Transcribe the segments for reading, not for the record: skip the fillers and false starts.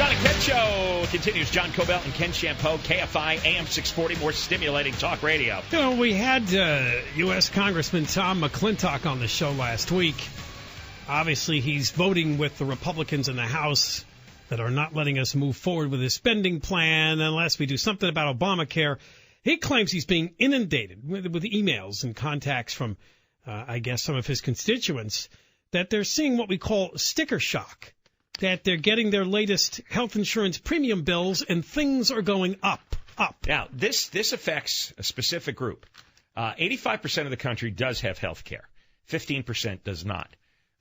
John and Ken Show continues. John Cobell and Ken Shampoo, KFI AM 640, more stimulating talk radio. You know, we had U.S. Congressman Tom McClintock on the show last week. Obviously, he's voting with the Republicans in the House that are not letting us move forward with his spending plan unless we do something about Obamacare. He claims he's being inundated with emails and contacts from, I guess, some of his constituents, that they're seeing what we call sticker shock, that they're getting their latest health insurance premium bills and things are going up. Now, this affects a specific group. 85% of the country does have health care. 15% does not.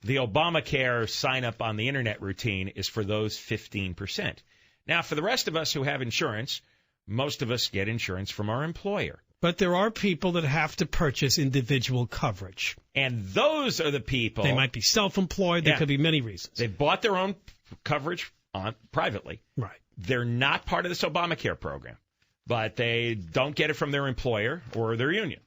The Obamacare sign-up on the Internet routine is for those 15%. Now, for the rest of us who have insurance, most of us get insurance from our employer. But there are people that have to purchase individual coverage. And those are the people. They might be self-employed. There could be many reasons. They bought their own coverage privately. Right. They're not part of this Obamacare program, but they don't get it from their employer or their union.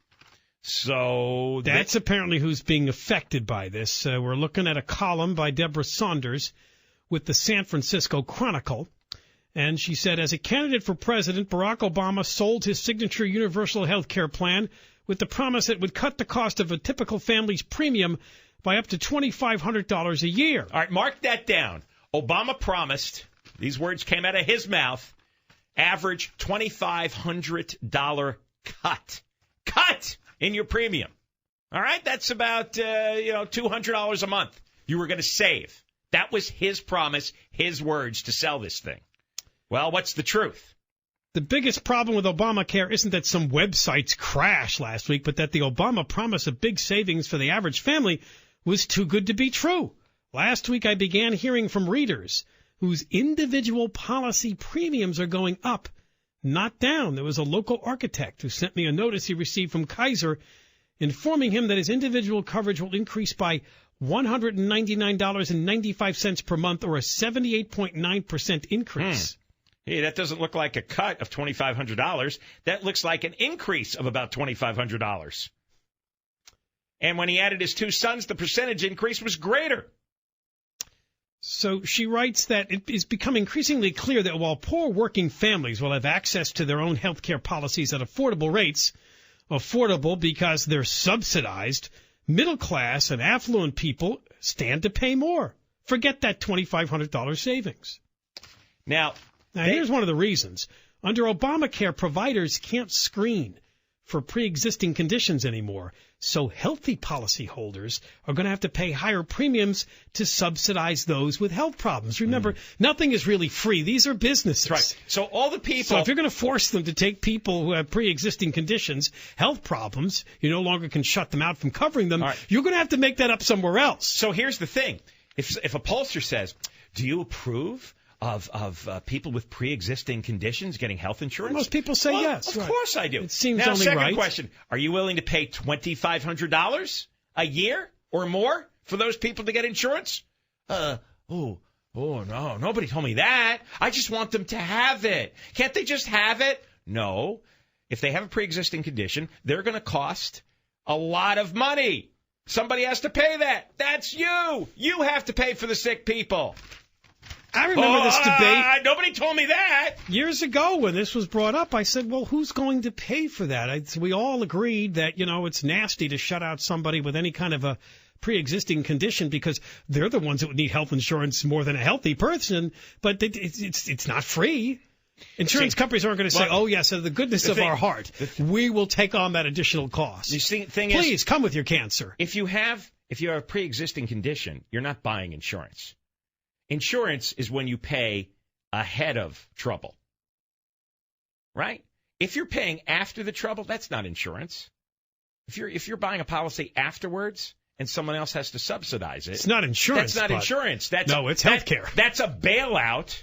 So that's apparently who's being affected by this. We're looking at a column by Deborah Saunders with the San Francisco Chronicle. And she said, as a candidate for president, Barack Obama sold his signature universal health care plan with the promise that it would cut the cost of a typical family's premium by up to $2,500 a year. All right, mark that down. Obama promised, these words came out of his mouth, average $2,500 cut in your premium. All right, that's about $200 a month you were going to save. That was his promise, his words to sell this thing. Well, what's the truth? The biggest problem with Obamacare isn't that some websites crashed last week, but that the Obama promise of big savings for the average family was too good to be true. Last week, I began hearing from readers whose individual policy premiums are going up, not down. There was a local architect who sent me a notice he received from Kaiser informing him that his individual coverage will increase by $199.95 per month, or a 78.9% increase. Hey, that doesn't look like a cut of $2,500. That looks like an increase of about $2,500. And when he added his two sons, the percentage increase was greater. So she writes that it is becoming increasingly clear that while poor working families will have access to their own health care policies at affordable rates, affordable because they're subsidized, middle class and affluent people stand to pay more. Forget that $2,500 savings. Now, here's one of the reasons. Under Obamacare, providers can't screen for pre-existing conditions anymore. So healthy policyholders are going to have to pay higher premiums to subsidize those with health problems. Remember, nothing is really free. These are businesses. Right. So all the people. So if you're going to force them to take people who have pre-existing conditions, health problems, you no longer can shut them out from covering them. Right. You're going to have to make that up somewhere else. So here's the thing. If a pollster says, do you approve of people with pre-existing conditions getting health insurance? Most people say yes. Of course I do. It seems now, only second right. question. Are you willing to pay $2,500 a year or more for those people to get insurance? No. Nobody told me that. I just want them to have it. Can't they just have it? No. If they have a pre-existing condition, they're going to cost a lot of money. Somebody has to pay that. That's you. You have to pay for the sick people. I remember this debate. Nobody told me that. Years ago when this was brought up, I said, well, who's going to pay for that? We all agreed that, it's nasty to shut out somebody with any kind of a pre-existing condition because they're the ones that would need health insurance more than a healthy person. But it's not free. Insurance companies aren't going to say, oh, yes, out of the goodness of our heart, we will take on that additional cost. Please come with your cancer. If you have a pre-existing condition, you're not buying insurance. Insurance is when you pay ahead of trouble, right? If you're paying after the trouble, that's not insurance. If you're buying a policy afterwards and someone else has to subsidize it, it's not insurance. That's not insurance. It's health care. That's a bailout.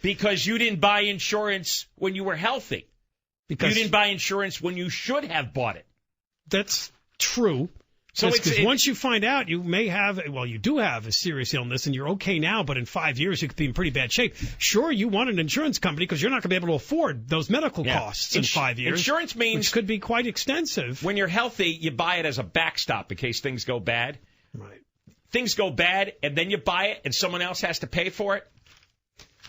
Because you didn't buy insurance when you were healthy. Because you didn't buy insurance when you should have bought it. That's true. So once you find out you may have, you do have a serious illness and you're okay now, but in 5 years you could be in pretty bad shape. Sure, you want an insurance company because you're not going to be able to afford those medical costs in 5 years. Insurance means, which could be quite extensive. When you're healthy, you buy it as a backstop in case things go bad. Right. Things go bad and then you buy it and someone else has to pay for it.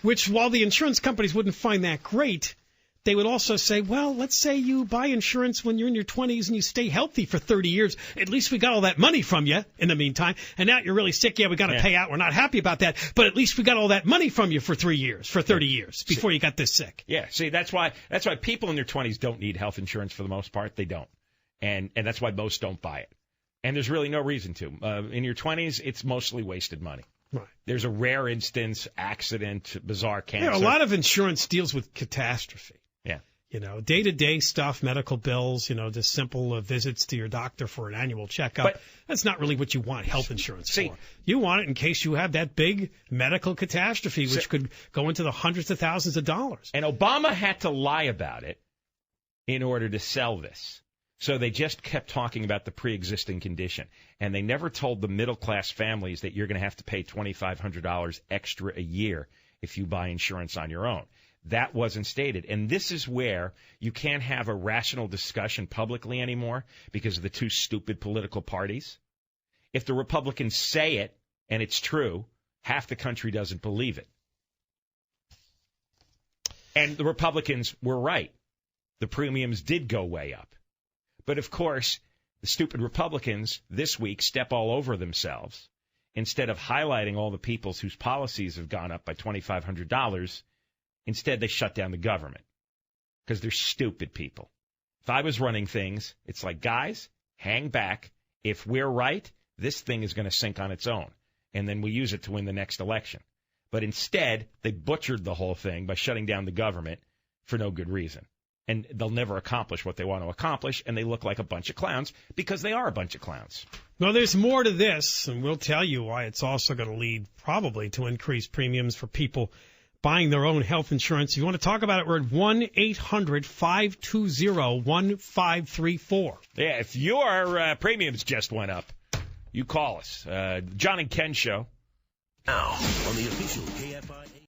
Which, while the insurance companies wouldn't find that great, they would also say, well, let's say you buy insurance when you're in your 20s and you stay healthy for 30 years. At least we got all that money from you in the meantime. And now you're really sick. Yeah, we got to pay out. We're not happy about that. But at least we got all that money from you for 3 years, for 30 years before you got this sick. Yeah, see, that's why people in their 20s don't need health insurance for the most part. They don't. And that's why most don't buy it. And there's really no reason to. In your 20s, it's mostly wasted money. Right. There's a rare instance, accident, bizarre cancer. Yeah, a lot of insurance deals with catastrophe. Yeah. Day-to-day stuff, medical bills, just simple visits to your doctor for an annual checkup. But that's not really what you want health insurance for. You want it in case you have that big medical catastrophe, which could go into the hundreds of thousands of dollars. And Obama had to lie about it in order to sell this. So they just kept talking about the pre-existing condition. And they never told the middle-class families that you're going to have to pay $2,500 extra a year if you buy insurance on your own. That wasn't stated. And this is where you can't have a rational discussion publicly anymore because of the two stupid political parties. If the Republicans say it and it's true, half the country doesn't believe it. And the Republicans were right. The premiums did go way up. But, of course, the stupid Republicans this week step all over themselves. Instead of highlighting all the people whose policies have gone up by $2,500, instead they shut down the government because they're stupid people. If I was running things, it's like, guys, hang back. If we're right, this thing is going to sink on its own, and then we use it to win the next election. But instead, they butchered the whole thing by shutting down the government for no good reason. And they'll never accomplish what they want to accomplish, and they look like a bunch of clowns because they are a bunch of clowns. Well, there's more to this, and we'll tell you why it's also going to lead probably to increased premiums for people buying their own health insurance. If you want to talk about it, we're at 1-800-520-1534. Yeah, if your premiums just went up, you call us. John and Ken Show. Now, on the official KFI...